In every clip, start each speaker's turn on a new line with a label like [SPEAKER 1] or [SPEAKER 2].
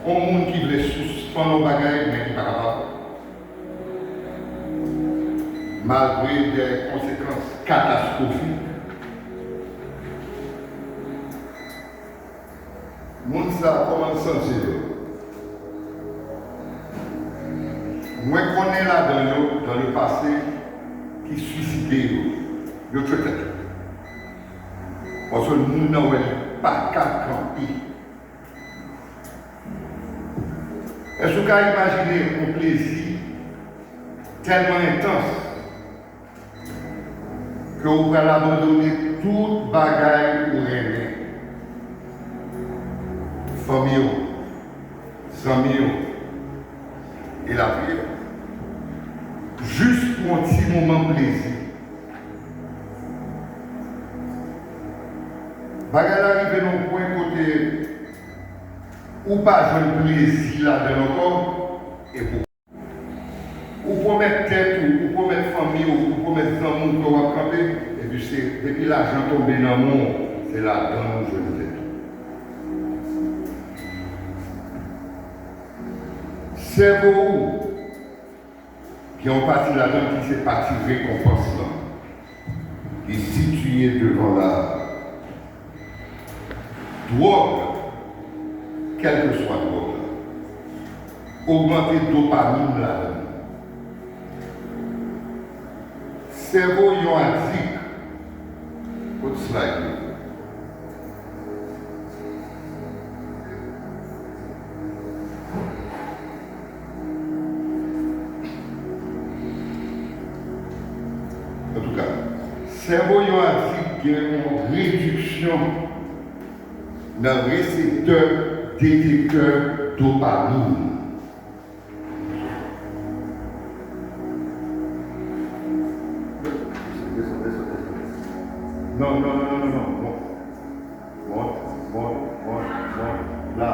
[SPEAKER 1] Un monde qui veut suspendre nos bagages, mais qui n'est pas capable. Malgré des conséquences catastrophiques. Le monde ça commence à sentir. Moi, je connais là dans le passé qui suicidait, yo traité. Parce que le monde n'a pas qu'à camper. Est-ce que vous pouvez imaginer un plaisir tellement intense que vous pouvez abandonner toute bagaille pour aimer? Famille, amis et la vie. Juste pour un petit moment de plaisir. Bagaille arrive dans le point côté ou pas jouer plaisir là dans le corps et ou pour mettre tête ou pour mettre famille ou pour mettre amour pour vous camper et puis c'est depuis l'argent tombé dans le monde c'est là dans nous je vous ai c'est vous qui ont parti là-dedans qui s'est parti récompense qui est situé devant la drogue, quelle que soit la drogue, augmenter dopamine là-dedans. Cerveau yon addict, autre slide. En tout cas, cerveau yon addict qui a une réduction dans le récepteur détecteur dopamine. Non. Là.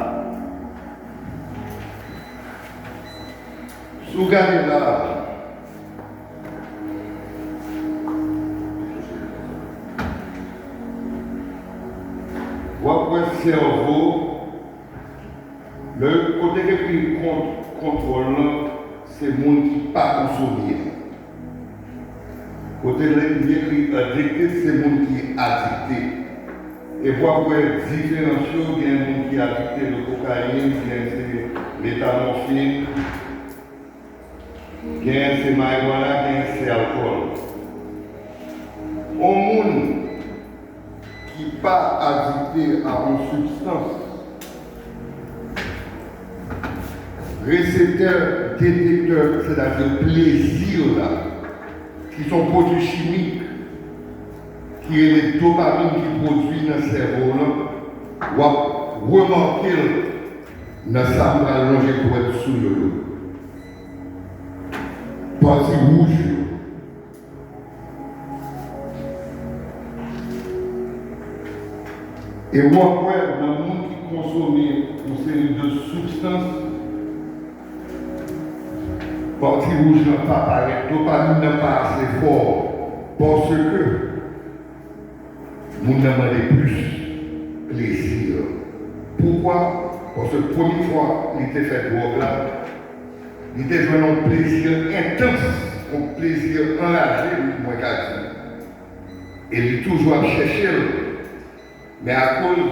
[SPEAKER 1] Si vous regardez là, votre cerveau, le côté qui contrôle, c'est le monde qui n'est pas consommé. Côté qui est addicté, c'est le monde qui est addicté. Et voir différentes choses, il y a un monde qui est addicté de cocaïne, il y a l'éthanolphine, il y a c'est marijuana, il y a c'est alcool. Un monde qui n'est pas addicté à une substance, récepteur, détecteur, c'est-à-dire plaisir là, qui sont produits chimiques, qui est les dopamines qui produisent dans le cerveau là, ou remarquer dans sa allongée pour être sous le dos. Partie rouge. Et moi, dans le monde qui consomme une série de substances, partie rouge n'a pas pareil, dopamine n'a pas assez fort, parce que nous demandons plus plaisir. Pourquoi? Parce que la première fois qu'il était fait drogue là, il était joué un plaisir intense, un plaisir enragé, moi qu'a dit. Et il est toujours à chercher. Mais à cause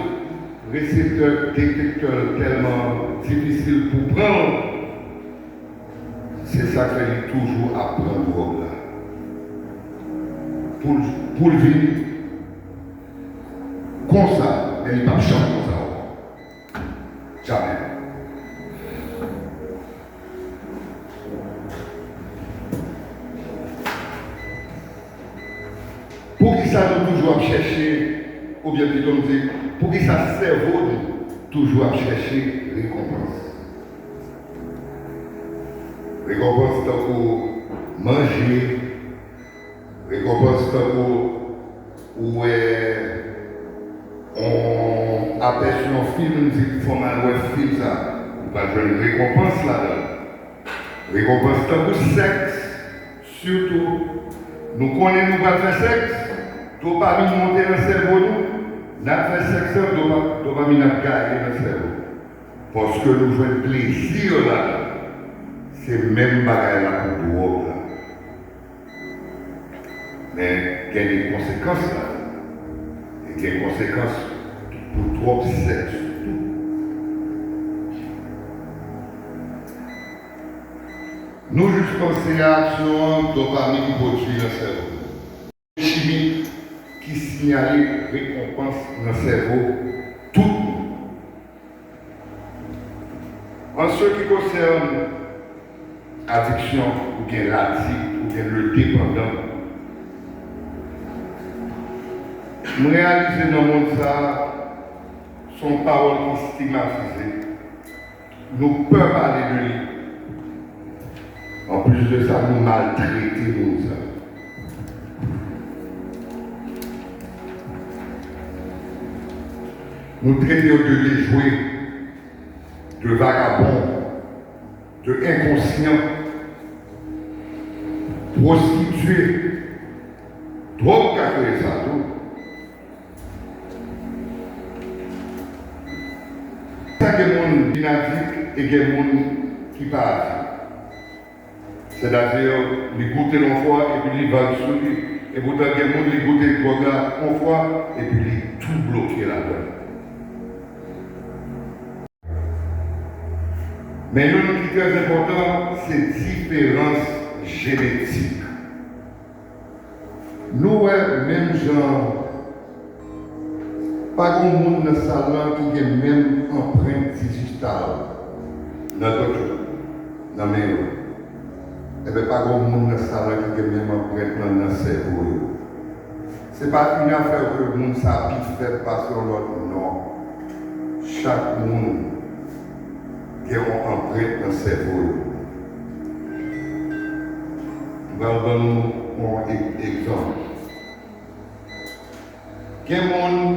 [SPEAKER 1] du récepteur détecteur tellement difficile pour prendre, c'est ça qu'il fait toujours à prendre drogue là. Pour le vivre, comme ça, mais il ne va pas changer comme ça. Jamais. Pour qui ça nous toujours chercher, ou bien plutôt nous dire, pour qui ça cerveau toujours à chercher récompense. Récompense pour manger, récompense pour où on aperçoit un film, on dit qu'il faut mal voir un film ça. On va jouer une récompense là-dedans. Récompense pour sexe, surtout. Nous connaissons, nous pas faire sexe. Dopamine monter dans le cerveau, nous. Nous fait sexe, dopamine a gagné dans le cerveau. Parce que nous jouons plaisir là, c'est même bagaille là pour nous. Mais il y a des conséquences là. Et il y a des conséquences pour trop sexe. Nous juste pensons à l'action dopamine produit dans le cerveau. Chimique qui signale récompense dans le cerveau, tout. En ce qui concerne l'addiction, ou bien l'addict, ou bien le dépendant, je réalise dans le monde ça, son parole qui stigmatisée. Nous ne pouvons parler de lui. En plus de ça, nous maltraitons ça. Nous traitons de déjoués, de vagabonds, de inconscients, prostituées, drogue café ça tout. Ça il y a des gens qui n'addiquent et il y a des gens qui partent. C'est-à-dire, ils goûtent une fois et puis ils vont sur lui. Et pourtant, il y a des gens qui goûtent une drogue une fois et puis ils tout bloqué là-dedans. Mais l'autre qui est très important, c'est différence génétique. Nous, même genre, pas grand monde dans le salon qui a même empreinte digitale. Dans mes et bien, pas grand monde dans le salon qui a même empreinte dans le cerveau. Ce n'est pas une affaire que le monde s'habite faire passer l'autre, non. Chaque monde qui ont empreinte dans le cerveau. Nous allons donner un exemple. Il y a des gens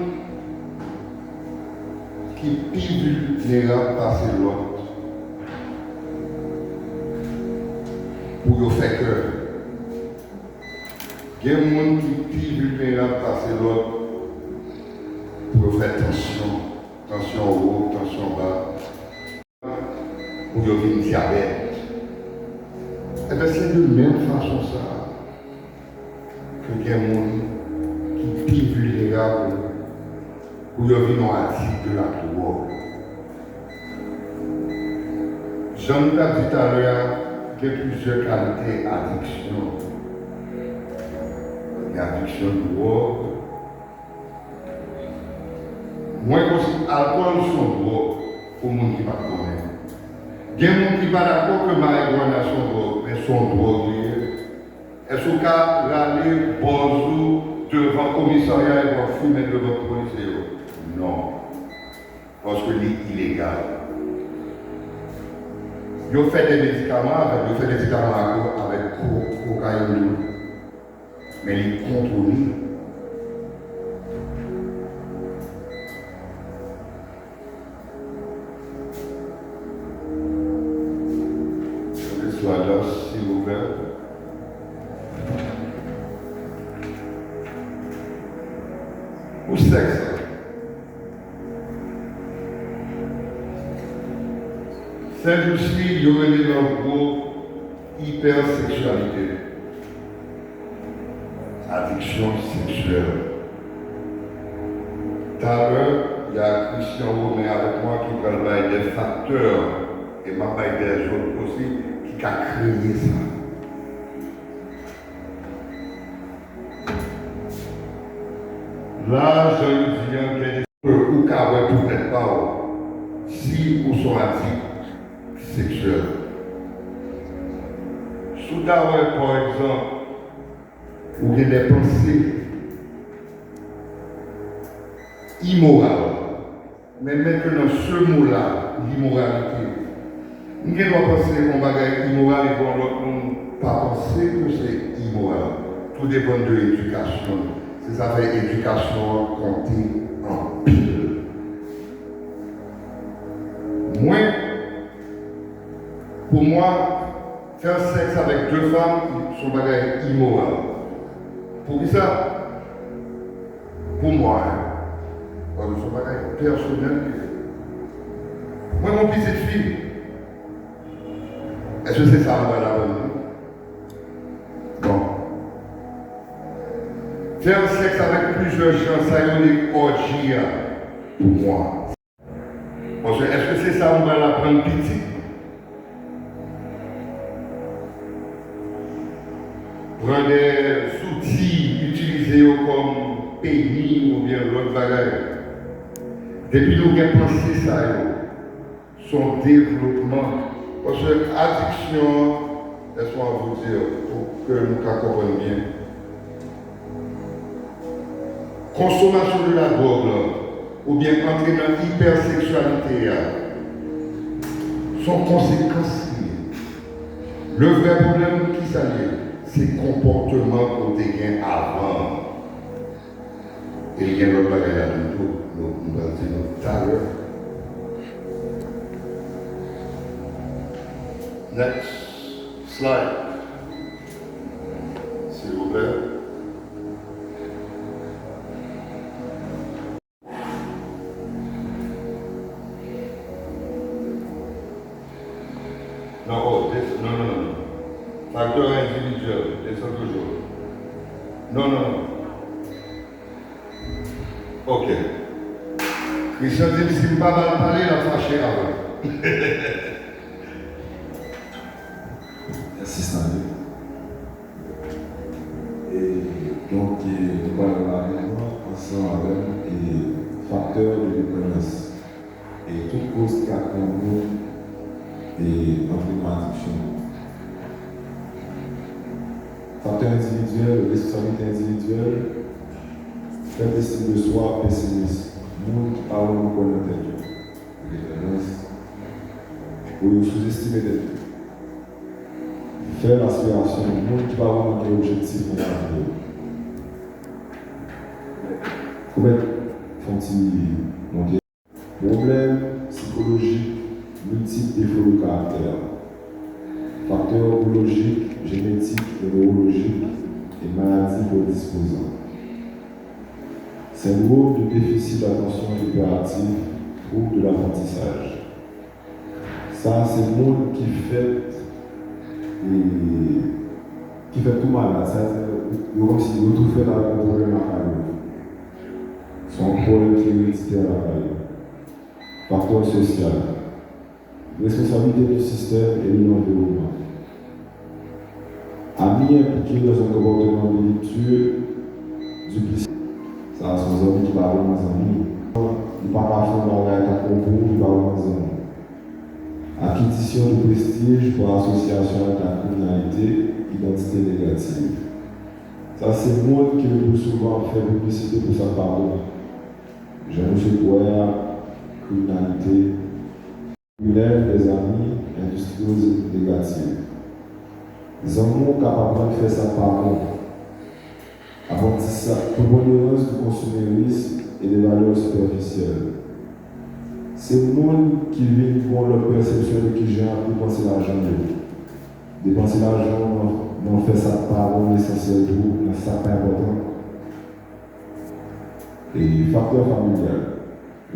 [SPEAKER 1] qui pivent vulnérables passer l'autre pour faire cœur. Il y a des gens qui pivent vulnérables passer l'autre pour faire tension. Tension haut, tension bas. Pour faire une diabète. Et bien c'est de même façon ça que il y a des gens qui sont vulnérables pour faire une addict de la drogue. J'en ai dit tout à l'heure qu'il y a plusieurs qualités d'addiction. Il y a l'addiction de drogue. Moi, je considère l'alcool son drogue pour les gens qui ne pas connaissent. Il y a des gens qui ne sont pas d'accord que marijuana son drogue, mais son drogue. Est-ce qu'on peut aller bonjour devant le commissariat et voir fumer devant le policier? Non. Parce que c'est illégal. Ils fait des médicaments avec cocaïne, mais ils contrôlent. Soit là, s'il vous plaît. Ou sexe. C'est aussi, il y aurait le gros hypersexualité. Addiction sexuelle. Tout à l'heure, il y a Christian Romain avec moi qui parle des facteurs et m'a parlé des autres aussi qui a créé ça. Là, je lui dis qu'il y a des choses ou peut-être pas si ou sont addicts sexuels. Sous par exemple, ou il y a des pensées immorales. Mais maintenant, ce mot-là, l'immoralité, nous devons penser qu'on va être immoral et qu'on l'autre monde pas penser que c'est immoral. Tout dépend de l'éducation. C'est ça fait éducation compter en pile. Moi, pour moi, faire sexe avec deux femmes, c'est un bagage immoral. Pour qui ça? Pour moi, c'est un bagage personnel. Moi, mon petite fille, est-ce que c'est ça, moi, la bonne? Bon. Faire sexe avec plusieurs gens, ça y est, on est orgie pour moi. Parce que est-ce que c'est ça, on va la prendre petite? Prendre des outils, utiliser comme pénis ou bien l'autre bagage. Depuis nous avons pensé ça, son développement. Parce que l'addiction, laisse-moi vous dire, pour que nous comprenions bien. Consommation de la drogue, ou bien entrer dans l'hypersexualité, sont conséquences. Le vrai problème qui s'allie, c'est le comportement qu'on a avant. Et il y a l'autre bagage à tout, nous allons dire tout à l'heure. Next slide, s'il vous plaît. Non, non. Facteur individuel, descend toujours. Non. Ok. Christian dit que si je ne pas mal parler, il a fâché avant.
[SPEAKER 2] Merci Stanley. Et donc, nous parlons là maintenant ensemble avec les facteurs de dépendance et toute cause qui a connu et entraînement addiction. Facteur individuel, responsabilité individuelle, faible estime de soi, pessimisme, monde qui parle de quoi dans tête, dépendance, ou sous-estimer d'être. Faire l'aspiration, le monde qui va avoir un objectif pour la vie. Comment font-ils monter? Problèmes psychologiques, multiples défauts de caractère, facteurs biologiques, génétiques et neurologiques et maladies prédisposantes. Syndrome de déficit d'attention hyperactive, trouble de l'apprentissage. Ça, c'est le monde qui fait tout mal. C'est comme si vous tout fait avec un problème à faire. Son problème qui est héréditaire à faire. Facteur social. Responsabilité du système et de l'environnement. Amis impliqués dans un comportement délictueux, duplicité. Ça, c'est un amis qui va avoir des amis. Il ne va pas faire un bagage à propos, il va avoir des amis. Acquisition de prestige pour association avec la criminalité, identité négative. Ça, c'est le monde qui le plus souvent fait publicité pour sa parole. J'ai reçu Boyer, criminalité, criminel, des amis, industrieux négatives. Les amours capables de faire sa parole. Apprentissage, préponérance du consumérisme et des valeurs superficielles. C'est le monde qui vit pour leur perception de qui j'ai dépensé l'argent. Dépenser l'argent, on fait sa parole essentielle pour nous, ça pas important. Et facteur familial,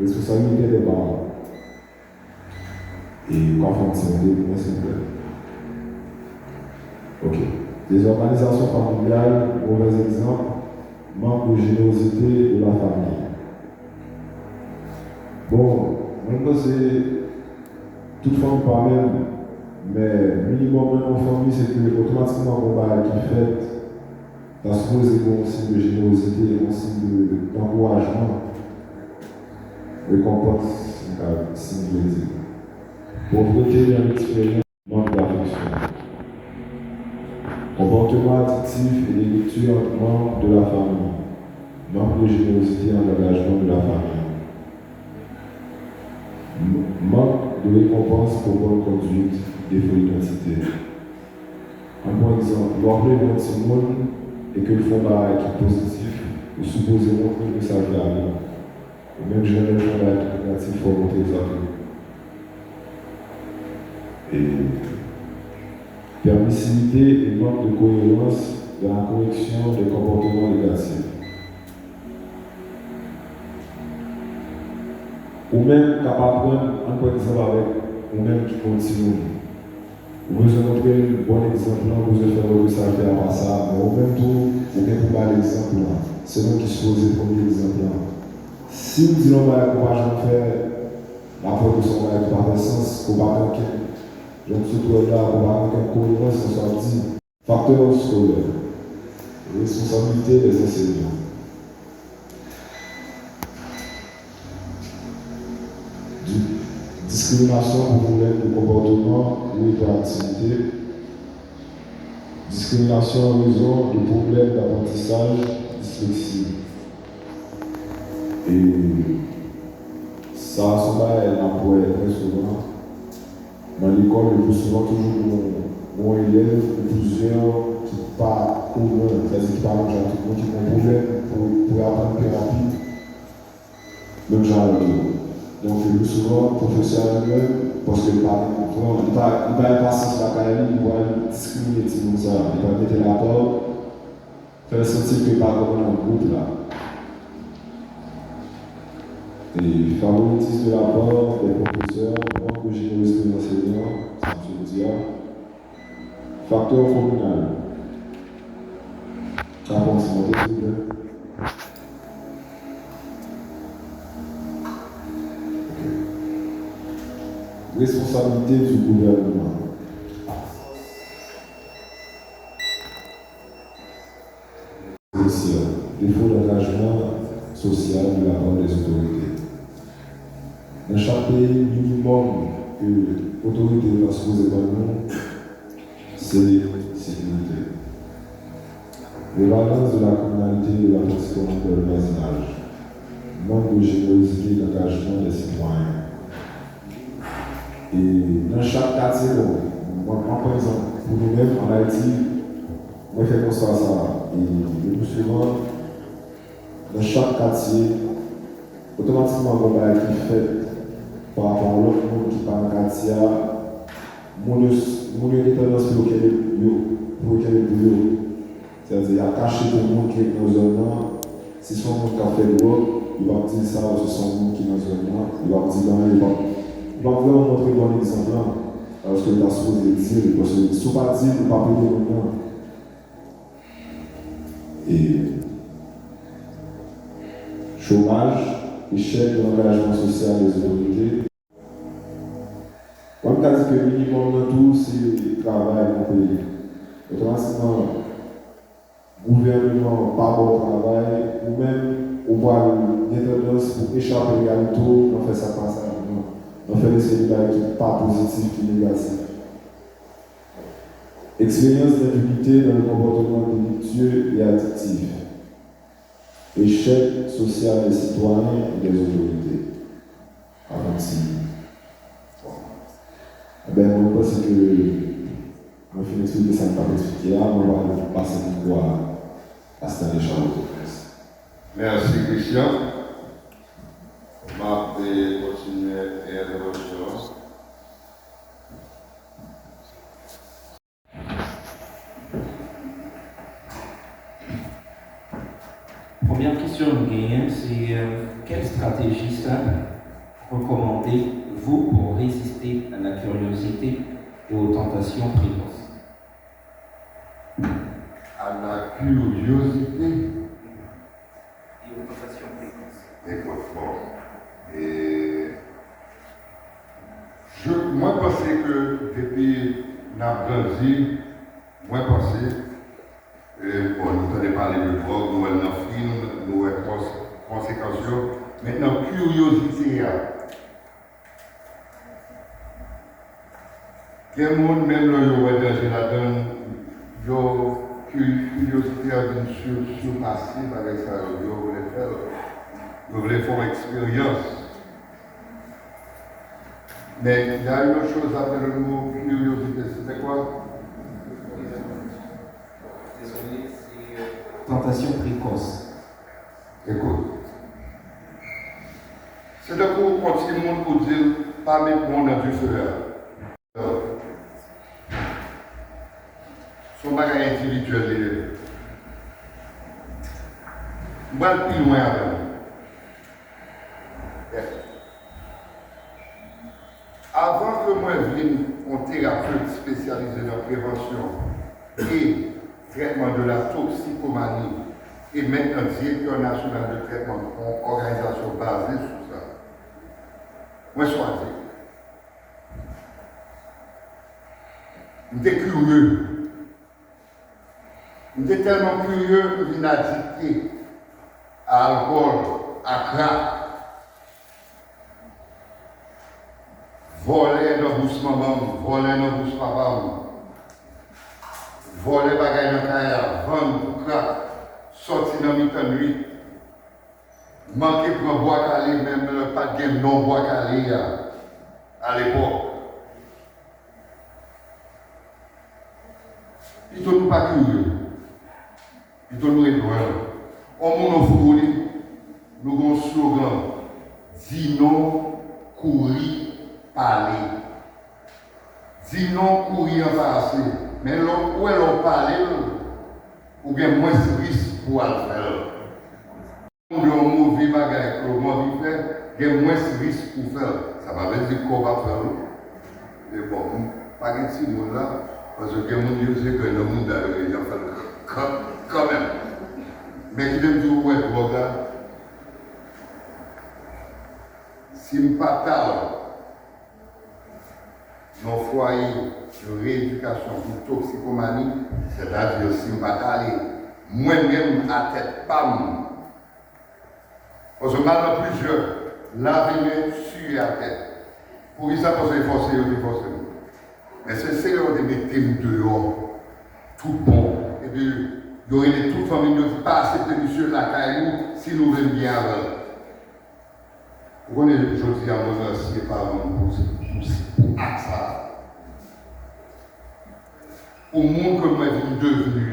[SPEAKER 2] responsabilité des parents. Et quoi fonctionner, moi s'il vous plaît. Ok. Des organisations familiales, mauvais exemple, manque de générosité de la famille. Bon, moi c'est toute famille pas même, mais minimum dans une famille, c'est que automatiquement on va qui fait, ça suppose un signe de générosité, un signe d'encouragement, récompense, un signe de plaisir. Pauvreté dans l'expérience, manque d'affection. Comportement addictif et délictueux entre membres de la famille, manque de générosité en engagement de la famille. Manque de récompense pour bonne conduite, défaut d'identité. Un bon exemple, l'orgueil dans ce monde et que le fond d'un acquis positif ou supposé montrer que ça vient à nous. Ou même jamais le fond d'un acquis négatif pour montrer ça. Et permissivité et manque de cohérence dans la correction des comportements négatifs. Ou même capable de prendre un bon exemple avec ou même qui continue. Vous besoin de montrer un bon exemple, vous besoin de faire que ça fait à ça, mais au même temps, vous même pour parler l'exemple là. C'est nous qui supposons prendre l'exemple là. Si nous disons qu'on va jamais faire la production avec pas de sens, qu'on va manquer, donc surtout là, on va manquer de cohérence, on soit dit, facteur scolaire, responsabilité des enseignants. Discrimination pour problème de comportement ou hyperactivité. Discrimination en raison de problèmes d'apprentissage, dyslexie. Et ça, elle apparaît très souvent. Dans l'école, le plus souvent, toujours mon élève ou plusieurs qui ne sont pas communs, c'est-à-dire qui parlent genre tout le monde qui ont un problème pour apprendre plus rapide. Donc, genre, donc, le plus souvent, le professeur lui-même, parce qu'il va passer sur la carrière, il va discriminer tout le monde, il va mettre la porte, faire sentir qu'il n'est pas comme dans le groupe là. Et favoritisme de la part des professeurs, manque de générosité des enseignants, ça je veux dire. Facteur communal. Approximatif, s'il vous plaît. Responsabilité du gouvernement. Défaut d'engagement social de la part des autorités. Dans chaque pays, minimum que l'autorité va se poser par nous, c'est sécurité. Prévalence de la criminalité et de la protection de le voisinage. Manque de générosité et d'engagement des citoyens. Et dans chaque quartier, moi, par exemple, pour nous-mêmes en Haïti, moi je fais constat ça. Et le plus souvent, dans chaque quartier, automatiquement, on va être fait par rapport à l'autre monde qui parle dans le quartier, mon tendance pour lequel il est. C'est-à-dire, il y a caché le monde qui est dans le zone. Si son monde qui a fait le work, il va dire ça, c'est son monde qui est dans le zone. Il va dire, il va vraiment montrer un bon exemple. Parce qu'il a supposé dire, parce que si on ne pas dire, il ne va pas payer le monde. Et chômage, échec de l'engagement social des autorités. On a dit que le minimum de tout, c'est le travail dans le pays. Automatiquement, gouvernement, pas bon travail, ou même, on voit une tendance pour échapper à la réalité, on fait ça pas ça. On fait des célibats qui sont pas positifs, qui sont négatifs. Expérience d'impunité dans le comportement délictueux et addictif. Échec social des citoyens et des autorités. Avant-ci. Ben, je pense que je vais expliquer ça, je vais expliquer là, on va passer du droit à cette échange de presse.
[SPEAKER 1] Merci Christian. Je vais continuer l'intervention.
[SPEAKER 3] Première question que nous c'est quelle stratégie ça recommandez-vous pour résister à la curiosité et aux tentations précoces?
[SPEAKER 1] À la curiosité
[SPEAKER 3] Et aux tentations précoces.
[SPEAKER 1] Et moi, je pense que depuis Nabrandi, moi, je pense nous avons parlé de drogue, nous avons film, nous avons conséquences. Maintenant, curiosité. Quel monde, même là, il y a dans la donne, curiosité a une surpassée par ça, vous voulez faire une expérience. Mais il y a une autre chose après le mot curiosité, c'était quoi?
[SPEAKER 3] Désolé, c'est tentation précoce.
[SPEAKER 1] Écoute. C'est de pour continuer le monde pour dire, pas mettre mon dans du feu. Son bagage individuel. Je vais plus loin avec. avant que moi vienne en thérapeute spécialisé dans la prévention et traitement de la toxicomanie et maintenant directeur national de traitement d'une organisation basée sur ça, moi choisi. J'étais curieux. J'étais tellement curieux que je addicté à l'alcool, à crack. Voler dans bouche maman, voler dans bouche papa, voler bagaille dans carrière, vendre crack, sortir dans mi-temps nuit, manquer pour un bois calé, même pas de game non bois calé à l'époque. Ils ne sont pas curieux. Ils sont nous éloignés. On m'a offert, nous avons un slogan, dis non, courir. Parler. Dis non, courir en passer. Mais où est l'on parler, ou bien moins de risque pour le faire. On a un mauvais bagage que l'on fait, il y a moins de risque pour faire. Ça va veut dire qu'on va faire. Mais bon, pas de ce monde-là, parce que les gens disent que le monde a fait quand même. Mais qui aime dire, ouais, regarde, si je ne parle pas, nos foyers de rééducation pour toxicomanie, c'est-à-dire si je ne vais pas aller moi-même à tête pas moi. Parce que maintenant plusieurs, l'avenir sur la tête. Pour qu'ils s'apposent forcer, ils forcent. Mais c'est de mettre dehors, tout bon. Et puis, il y aurait toute famille qui pas accepter monsieur la caillou si nous venons bien avec. Vous connaissez, je dis à mon ancien parent pour ça. Au monde que moi je suis devenu.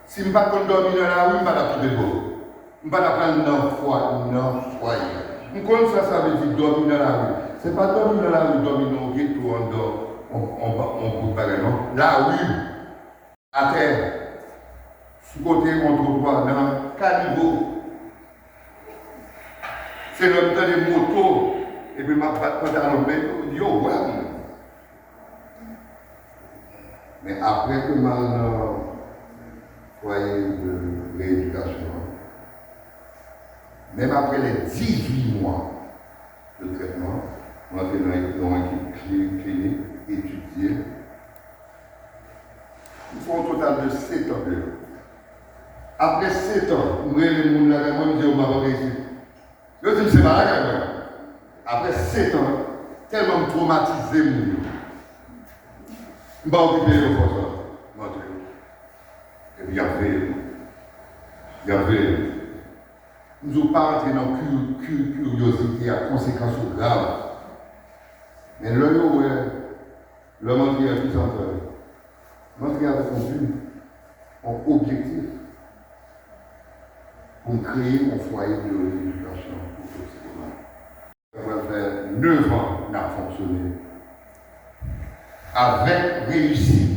[SPEAKER 1] Si je ne vais pas dormir dans la rue, je ne vais pas tout déborder. Je ne vais pas prendre dans le foyer. Je connais ça veut dire dormir dans la rue. Ce n'est pas dormir dans la rue, dormir dans le ghetto, on peut pas non. La rue, à terre, sous côté, on trottoir, dans le caniveau. C'est le temps des motos, et puis ma patte dans le métro, yo, ouais. Mais après que ma foyer de rééducation, même après les 18 mois de traitement, on a fait dans une équipe clinique, étudiée. Il faut un total de 7 ans. Après 7 ans, on a les gens là, on dit, on m'a réussi. Je dis, c'est pas la même. Après 7 ans, tellement traumatisé, je ne vais pas occuper le force. Et puis, il y avait. Nous ne sommes pas entrés dans la curiosité à conséquences graves. Mais l'homme qui est plus entendu. L'homme avec un but, un objectif, pour créer un foyer de rééducation pour tous ces gens. Ça va faire 9 ans qu'on a fonctionné. Avec réussite.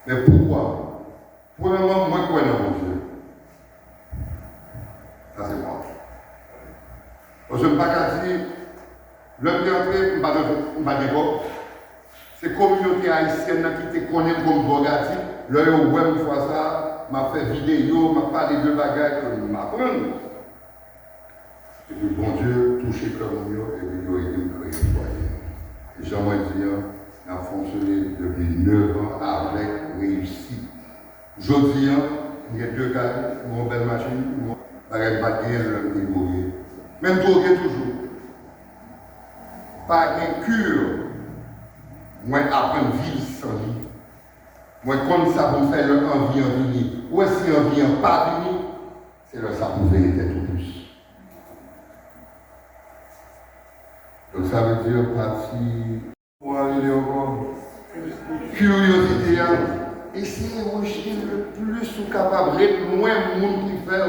[SPEAKER 1] Mais pourquoi? Premièrement, moi, quoi, dans mon Dieu? Ça, c'est moi. Parce que je ne peux pas dire, l'homme qui est entré, je ne peux pas dire, c'est la communauté haïtienne qui te connaît comme Bogati, l'homme où je vois ça, m'a fait vidéo, m'a parlé de bagages que je m'apprends. Et puis, bon Dieu, touché comme nous, et puis, il a aidé à créer le foyer. Et j'aimerais dire, on a fonctionné depuis 9 ans avec réussite. Aujourd'hui, il y a 2 gars, une belle machine, il n'y a pas de drogué. Même drogué toujours. Pas de cure. Moi, apprendre à vivre sans vie. Moi, comme ça, pour faire l'envie en venir. Ou si l'envie en pas venir, c'est là ça pour faire tout plus. Donc ça veut dire partie pour aller encore. Curiosité, essayer de rechercher le plus capable, le moins de monde qui fait.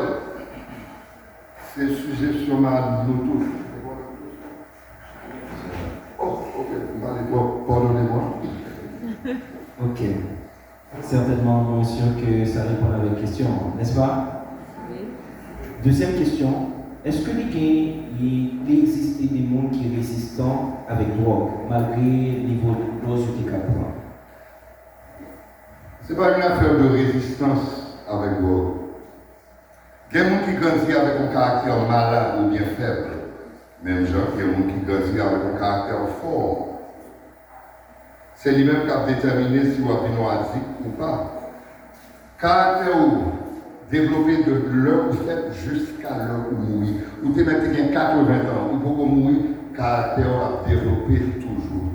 [SPEAKER 1] C'est le sujet sur ma nous tous. Oh, ok, pardonnez-moi.
[SPEAKER 3] Ok. Certainement, monsieur, que ça répond à la question, n'est-ce pas? Oui. Deuxième question. est-ce que il existe des gens qui sont résistants avec drogue, malgré le niveau de dose que tu prends?
[SPEAKER 1] Ce n'est pas une affaire de résistance avec drogue. Il y a des gens qui grandissent avec un caractère malade ou bien faible. Même gens, il y a des gens qui grandissent avec un caractère fort. C'est lui-même qui a déterminé si vous avez un addict ou pas. Caractère développé de l'heure où vous faites jusqu'à l'heure où vous mourrez. Vous te mettez 80 ans, ou pour mourir, caractère a développé toujours.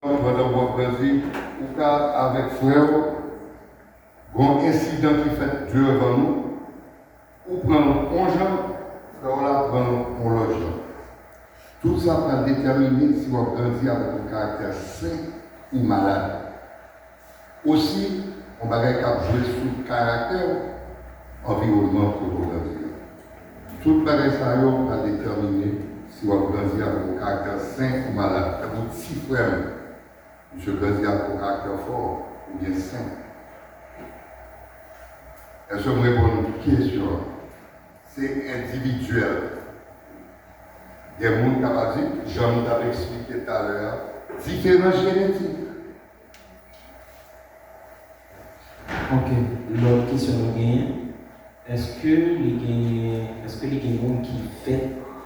[SPEAKER 1] Pendant votre Brésil, ou avec frère, un incident qui fait devant nous, ou prendre un gens, frère là prendre un logement. Tout ça va déterminer si vous grandissez avec un caractère sain ou malade. Aussi, on va jouer sur le caractère, environnement pour vous grandir. Tout le bagage va déterminer si vous grandissez avec un caractère sain ou malade. C'est votre petit frère, je grandis avec un caractère fort ou bien sain. Est-ce que je me réponds à une question? C'est individuel. Il y a des gens qui ont dit, j'en ai expliqué tout à l'heure, différence génétique.
[SPEAKER 3] Ok, l'autre question est-ce que les gens qui font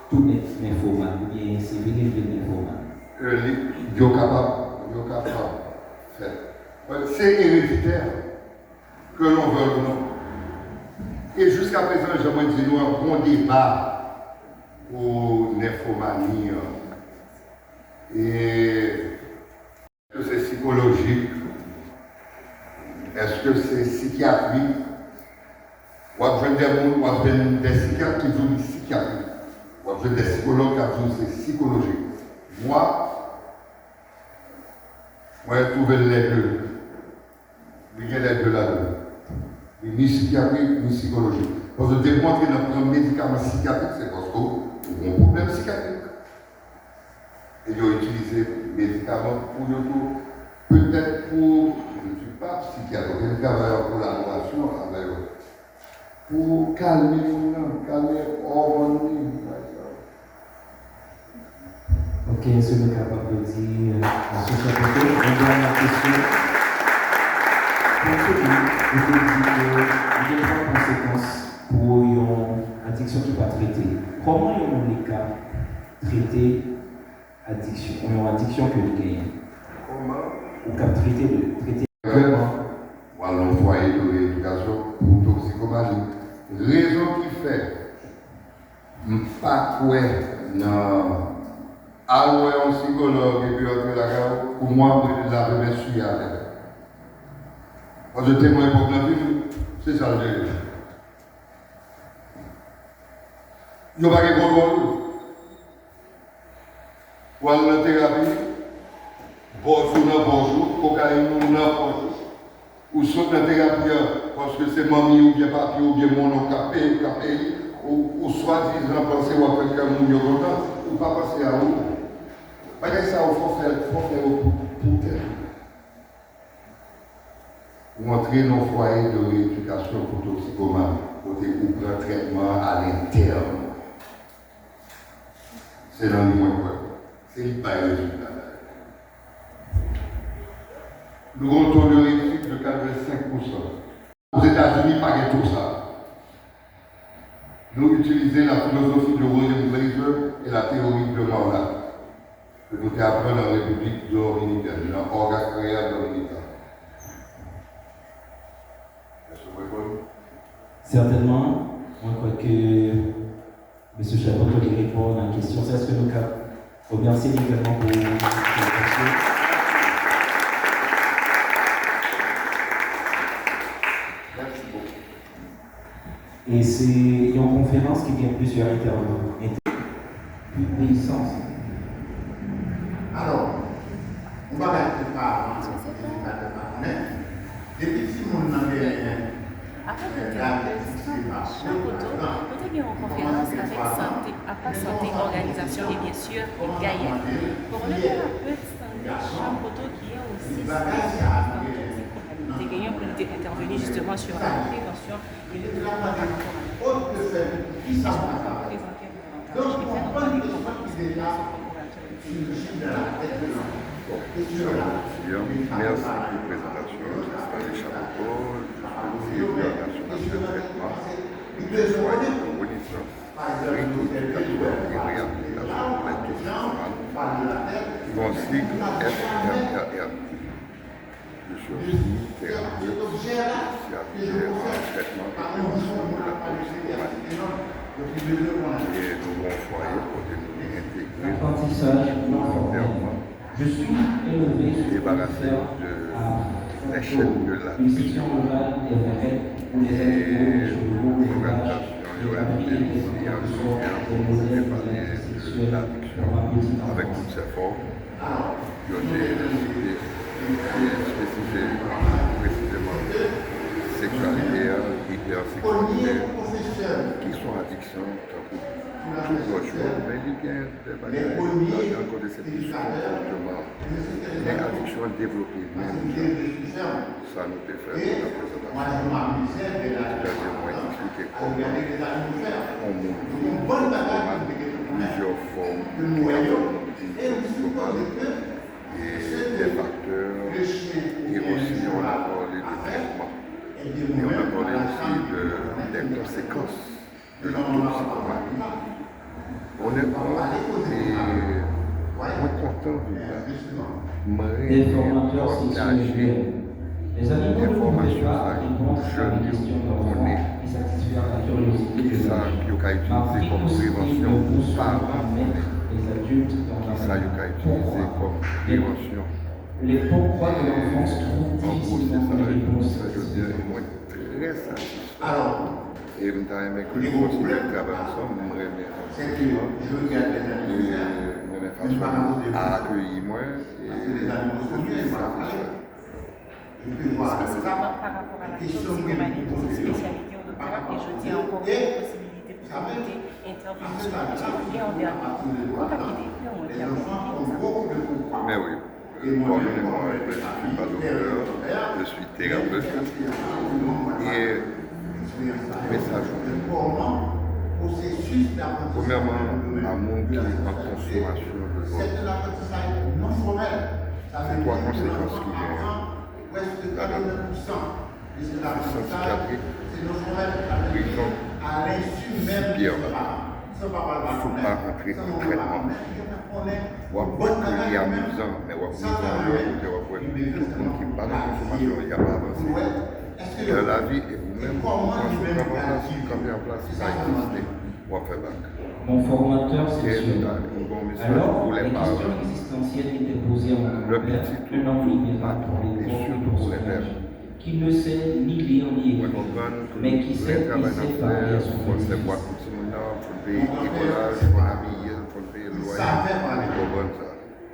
[SPEAKER 3] tout les nymphomane ou bien c'est venir de nymphomane?
[SPEAKER 1] Ils sont capables de faire. C'est héréditaire, que l'on veut ou non. Et jusqu'à présent, j'aimerais dire nous un bon débat pour nymphomanie. Et est-ce que c'est psychologique? Est-ce que c'est psychiatrique? Ou avez des psychiatres qui disent psychiatrique? Ou avez des psychologues qui disent c'est psychologique? Moi, j'ai trouvé les deux. Il y a les deux là-dedans. Ni psychiatrique, ni psychologique. Parce que démontrer dans un médicament psychiatrique, c'est parce qu'on a un problème psychiatrique. Et ils ont utilisé des médicaments pour le tout. Peut-être pour, je ne suis pas psychiatre, je suis travailleur pour la relation avec eux. Pour calmer les gens, calmer l'organisme.
[SPEAKER 3] Ok, est-ce que nous sommes capables de dire à ce chapitre, on donne la question. Pour ce qui il y a des conséquences pour une addiction qui n'est pas traitée. Comment les cas traiter addiction? Une addiction que vous gagnez.
[SPEAKER 1] Comment?
[SPEAKER 3] Ou qu'à traiter
[SPEAKER 1] vraiment. Voilà un foyer de rééducation pour toxicomanie. Raison qui fait, pas quoi, non. Alors, un psychologue et puis entrer la gare, pour moi, je l'avais bien su avec. Parce que témoin pour la vie, c'est ça le vérité. Il n'y a pas de contrôle. Ou aller en thérapie, bonjour, cocaïne, bonjour. Ou saute la thérapie parce que c'est mamie ou bien papi ou bien mon nom capé, ou soi-disant penser à quelqu'un qui est content, ou pas penser à vous. Parce que ça, il faut faire pour quelqu'un. Ou entrer dans le foyer de rééducation pour toxicomane, pour découvrir un traitement à l'interne. C'est dans le moins quoi. C'est le pas résultat. Nous avons un taux de réussite de 85%. Aux États-Unis, pas de tout ça. Nous utilisons la philosophie de William Blazer et la théorie de Morla, que nous apprenons dans la République dominicaine, dans l'organe créé dominicain. Est-ce que vous répondez?
[SPEAKER 3] Certainement, moi je crois que M. Chabot peut répondre à la question. C'est ce que nous remercions également pour la question. Et c'est une conférence qui vient plusieurs intervenants. Puissance.
[SPEAKER 4] Alors, on va mettre par depuis si mon nom est
[SPEAKER 5] Après de Jean Coteau, peut-être qu'il y a une conférence avec santé, à part santé, organisation et bien sûr Gaïa. Pour le thérapeute Jean Coteau qui est aussi Gaïa pour nous intervenir justement sur la prévention et le traitement de la davantage et faire entendre comment ils sont
[SPEAKER 4] déjà
[SPEAKER 5] coopérateurs.
[SPEAKER 4] une chute de la tête de l'homme.
[SPEAKER 6] Merci pour la présentation. C'est un chapeau. Je suis la national de traitement. Je suis une bonne mon cycle FRRR. Je suis aussi thérapeute spécialisé en traitement et prévention de la toxicomanie. Et nous avons foyer pour nous intégrer
[SPEAKER 3] Apprentissage non formel.
[SPEAKER 6] volontairement,
[SPEAKER 3] Je suis élevé sur
[SPEAKER 6] débarrasser de la chaîne de
[SPEAKER 3] une
[SPEAKER 6] l'addiction
[SPEAKER 3] section rurale des Verrettes où les
[SPEAKER 6] et
[SPEAKER 3] animaux, les chevaux, les vaches,
[SPEAKER 6] l'organisation
[SPEAKER 3] les
[SPEAKER 6] UNP
[SPEAKER 3] papiers, les
[SPEAKER 6] ici en
[SPEAKER 3] reproductions,
[SPEAKER 6] soutien
[SPEAKER 3] les
[SPEAKER 6] pour
[SPEAKER 3] modèles
[SPEAKER 6] évaluer
[SPEAKER 3] sexuels
[SPEAKER 6] l'addiction
[SPEAKER 3] pour ma petite
[SPEAKER 6] avec
[SPEAKER 3] enfance.
[SPEAKER 6] toutes ses formes. Qui ont été spécifiées précisément sexualité, hypersexualité, qui sont addictions tout autre chose, mais il y a des bagages dans le côté c'est plus comportement. Mais addiction développée, même ça nous peut faire la présentation. C'est-à-dire, moi, expliquer comment on montre plusieurs formes et des facteurs, et aussi on a parlé de traitement. Et on a parlé aussi des conséquences de la toxicomanie. Honnêtement, moi content de
[SPEAKER 3] Des formateurs
[SPEAKER 6] partager
[SPEAKER 3] sexuels. Les animaux ne pouvaient
[SPEAKER 6] l'information
[SPEAKER 3] pas répondre à la question de l'enfant et satisfaire la curiosité
[SPEAKER 6] qui
[SPEAKER 3] de
[SPEAKER 6] ça
[SPEAKER 3] l'âge.
[SPEAKER 6] qui a utilisé
[SPEAKER 3] L'Afrique
[SPEAKER 6] comme
[SPEAKER 3] aussi ne
[SPEAKER 6] prévention
[SPEAKER 3] pousse
[SPEAKER 6] par
[SPEAKER 3] pas à mettre les adultes dans
[SPEAKER 6] qui
[SPEAKER 3] la
[SPEAKER 6] ça
[SPEAKER 3] maladie.
[SPEAKER 6] a utilisé comme prévention.
[SPEAKER 3] Les pourquoi de l'enfance trouvent
[SPEAKER 6] En gros, c'est
[SPEAKER 3] difficilement
[SPEAKER 6] ça,
[SPEAKER 3] une réponse.
[SPEAKER 6] ça je veux dire, moi très satisfait.
[SPEAKER 4] Alors,
[SPEAKER 6] Et je me que je continue à travailler ensemble, je me remercie.
[SPEAKER 4] c'est que je regarde les animaux,
[SPEAKER 6] de façon à accueillir moi et
[SPEAKER 4] parce que les animaux sont
[SPEAKER 6] je
[SPEAKER 4] bien,
[SPEAKER 6] suis
[SPEAKER 4] ça va
[SPEAKER 6] satisfait.
[SPEAKER 4] Je peux voir ça.
[SPEAKER 5] Spécifiquement par rapport à la toxicomanie, pour cette spécialité au docteur, et je dis encore une possibilité pour communauté intervenir sur le métier. Et en dernier, contacter
[SPEAKER 4] Les enfants ont beaucoup de pouvoir.
[SPEAKER 6] Mais oui, pardonnez-moi, je ne suis pas docteur, je suis thérapeute et message. Premièrement, à mon qui est en consommation de drogue.
[SPEAKER 4] C'est de l'apprentissage non formel. Ça veut
[SPEAKER 6] Trois
[SPEAKER 4] dire que
[SPEAKER 6] conséquences
[SPEAKER 4] les
[SPEAKER 6] qu'il y a.
[SPEAKER 4] enfants, presque 49%, puisque l'apprentissage, c'est non formel. Ça veut dire
[SPEAKER 6] Prison,
[SPEAKER 4] à l'insu même de
[SPEAKER 6] pire.
[SPEAKER 4] ses parents. Son papa va
[SPEAKER 6] Il ne faut pas rentrer en traitement. Il y a amusant, mais on tout le monde qui parle de consommation, il n'y a pas avancé. La vie et vous-même, quand on met en place, ça existe, on fait bac.
[SPEAKER 3] Mon formateur
[SPEAKER 6] Et
[SPEAKER 3] sexuel.
[SPEAKER 6] un bon message
[SPEAKER 3] Alors,
[SPEAKER 6] pour
[SPEAKER 3] les
[SPEAKER 6] les
[SPEAKER 3] questions
[SPEAKER 6] parents.
[SPEAKER 3] existentielles étaient posées à mon
[SPEAKER 6] Le
[SPEAKER 3] grand-père,
[SPEAKER 6] petit
[SPEAKER 3] un homme libéral pour les
[SPEAKER 6] et
[SPEAKER 3] pauvres
[SPEAKER 6] surtout pour les
[SPEAKER 3] personnages,
[SPEAKER 6] pères.
[SPEAKER 3] qui ne sait ni lire ni
[SPEAKER 6] On
[SPEAKER 3] écrire,
[SPEAKER 6] comprend que
[SPEAKER 3] mais qui
[SPEAKER 6] les
[SPEAKER 3] sait
[SPEAKER 6] travail
[SPEAKER 3] et sait parler à
[SPEAKER 6] d'affaires,
[SPEAKER 3] son
[SPEAKER 6] il faut
[SPEAKER 3] petit
[SPEAKER 6] faire boire tout le monde, il faut payer l'écolage, il faut habiller, il faut payer le loyer, il faut bon ça.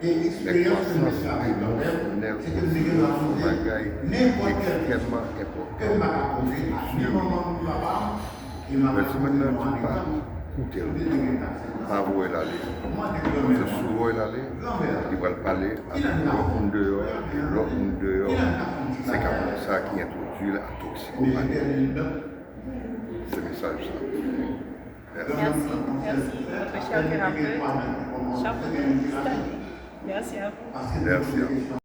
[SPEAKER 4] Et
[SPEAKER 6] Mais
[SPEAKER 4] l'expérience que nous
[SPEAKER 6] croissance
[SPEAKER 4] avons
[SPEAKER 6] émotionnelle,
[SPEAKER 4] c'est que nous avons
[SPEAKER 6] c'est un bagage
[SPEAKER 4] n'importe quel
[SPEAKER 6] extrêmement
[SPEAKER 4] que
[SPEAKER 6] important.
[SPEAKER 4] m'a raconté à un moment où papa, il m'a
[SPEAKER 6] Mais si maintenant tu
[SPEAKER 4] raconté
[SPEAKER 6] parles, écoutez, pas où elle allait. C'est souvent elle allait, il va le parler avec l'autre dehors, c'est comme ça qui introduit la toxicomanie. C'est le message ça.
[SPEAKER 5] Merci, votre cher thérapeute, cher Merci à vous.
[SPEAKER 6] Merci à vous.